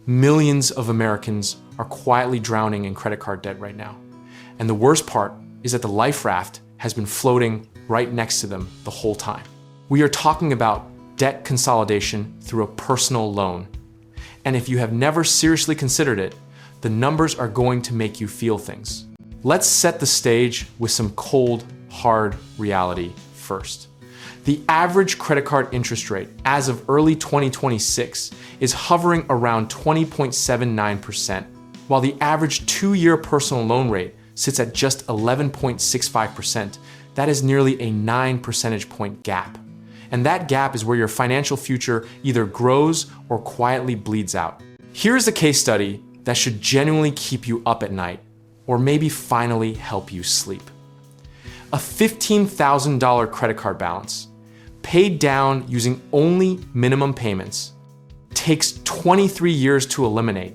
Millions of Americans are quietly drowning in credit card debt right now. And the worst part is that the life raft has been floating right next to them the whole time. We are talking about debt consolidation through a personal loan. And if you have never seriously considered it, the numbers are going to make you feel things. Let's set the stage with some cold, hard reality first. The average credit card interest rate as of early 2026 is hovering around 20.79%, while the average 2-year personal loan rate sits at just 11.65%. That is nearly a 9 percentage point gap. And that gap is where your financial future either grows or quietly bleeds out. Here's a case study that should genuinely keep you up at night, or maybe finally help you sleep. A $15,000 credit card balance, paid down using only minimum payments, takes 23 years to eliminate,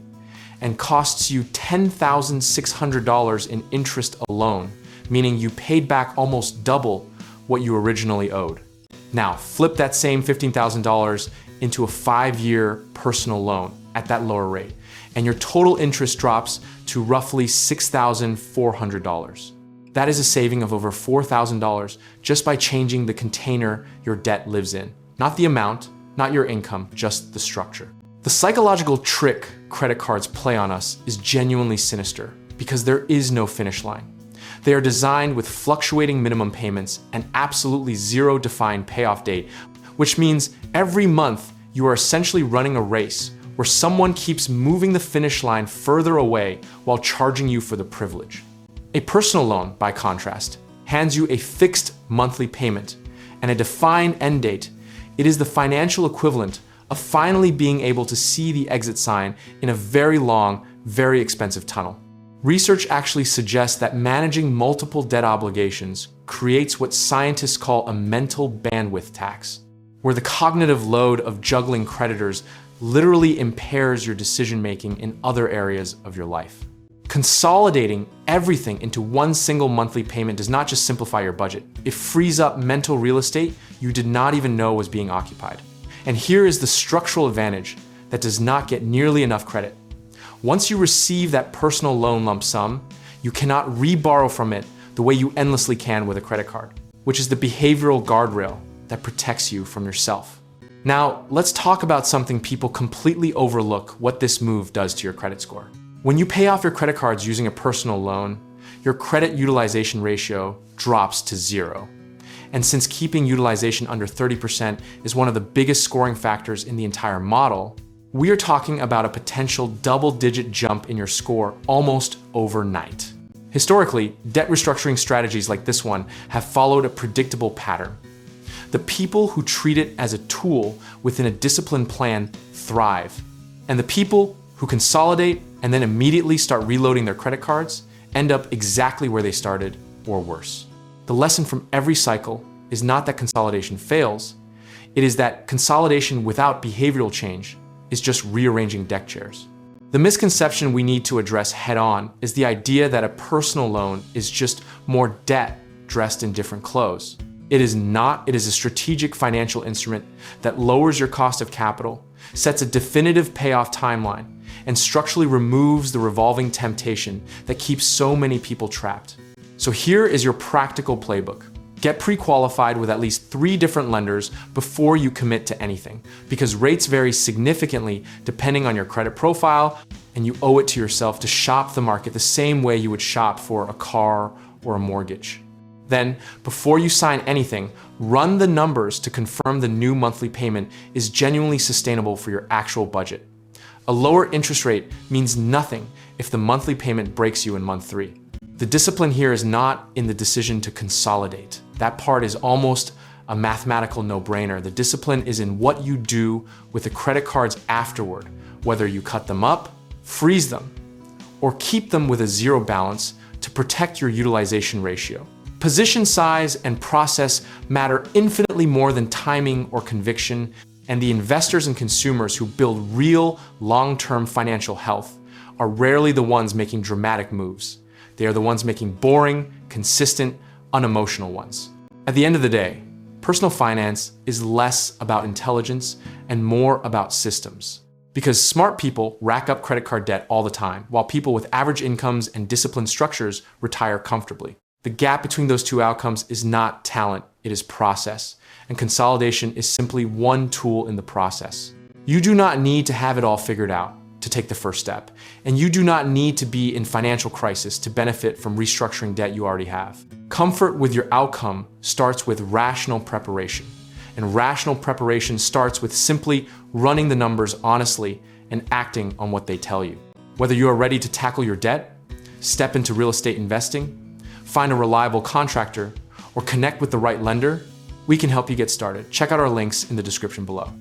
and costs you $10,600 in interest alone, meaning you paid back almost double what you originally owed. Now, flip that same $15,000 into a 5-year personal loan at that lower rate, and your total interest drops to roughly $6,400. That is a saving of over $4,000 just by changing the container your debt lives in. Not the amount, not your income, just the structure. The psychological trick credit cards play on us is genuinely sinister because there is no finish line. They are designed with fluctuating minimum payments and absolutely zero defined payoff date, which means every month you are essentially running a race where someone keeps moving the finish line further away while charging you for the privilege. A personal loan, by contrast, hands you a fixed monthly payment and a defined end date. It is the financial equivalent of finally being able to see the exit sign in a very long, very expensive tunnel. Research actually suggests that managing multiple debt obligations creates what scientists call a mental bandwidth tax, where the cognitive load of juggling creditors literally impairs your decision-making in other areas of your life. Consolidating everything into one single monthly payment does not just simplify your budget. It frees up mental real estate you did not even know was being occupied. And here is the structural advantage that does not get nearly enough credit. Once you receive that personal loan lump sum, you cannot re-borrow from it the way you endlessly can with a credit card, which is the behavioral guardrail that protects you from yourself. Now, let's talk about something people completely overlook what this move does to your credit score. When you pay off your credit cards using a personal loan, your credit utilization ratio drops to 0. And since keeping utilization under 30% is one of the biggest scoring factors in the entire model, we are talking about a potential double-digit jump in your score almost overnight. Historically, debt restructuring strategies like this one have followed a predictable pattern. The people who treat it as a tool within a disciplined plan thrive, and the people who consolidate and then immediately start reloading their credit cards end up exactly where they started or worse. The lesson from every cycle is not that consolidation fails, it is that consolidation without behavioral change is just rearranging deck chairs. The misconception we need to address head on is the idea that a personal loan is just more debt dressed in different clothes. It is not. It is a strategic financial instrument that lowers your cost of capital, sets a definitive payoff timeline, and structurally removes the revolving temptation that keeps so many people trapped. So here is your practical playbook. Get pre-qualified with at least 3 different lenders before you commit to anything, because rates vary significantly depending on your credit profile, and you owe it to yourself to shop the market the same way you would shop for a car or a mortgage. Then, before you sign anything, run the numbers to confirm the new monthly payment is genuinely sustainable for your actual budget. A lower interest rate means nothing if the monthly payment breaks you in month 3. The discipline here is not in the decision to consolidate. That part is almost a mathematical no-brainer. The discipline is in what you do with the credit cards afterward, whether you cut them up, freeze them, or keep them with a 0 balance to protect your utilization ratio. Position size and process matter infinitely more than timing or conviction, and the investors and consumers who build real long-term financial health are rarely the ones making dramatic moves. They are the ones making boring, consistent, unemotional ones. At the end of the day, personal finance is less about intelligence and more about systems. Because smart people rack up credit card debt all the time, while people with average incomes and disciplined structures retire comfortably. The gap between those two outcomes is not talent, it is process. And consolidation is simply one tool in the process. You do not need to have it all figured out to take the first step. And you do not need to be in financial crisis to benefit from restructuring debt you already have. Comfort with your outcome starts with rational preparation. And rational preparation starts with simply running the numbers honestly and acting on what they tell you. Whether you are ready to tackle your debt, step into real estate investing, find a reliable contractor, or connect with the right lender, we can help you get started. Check out our links in the description below.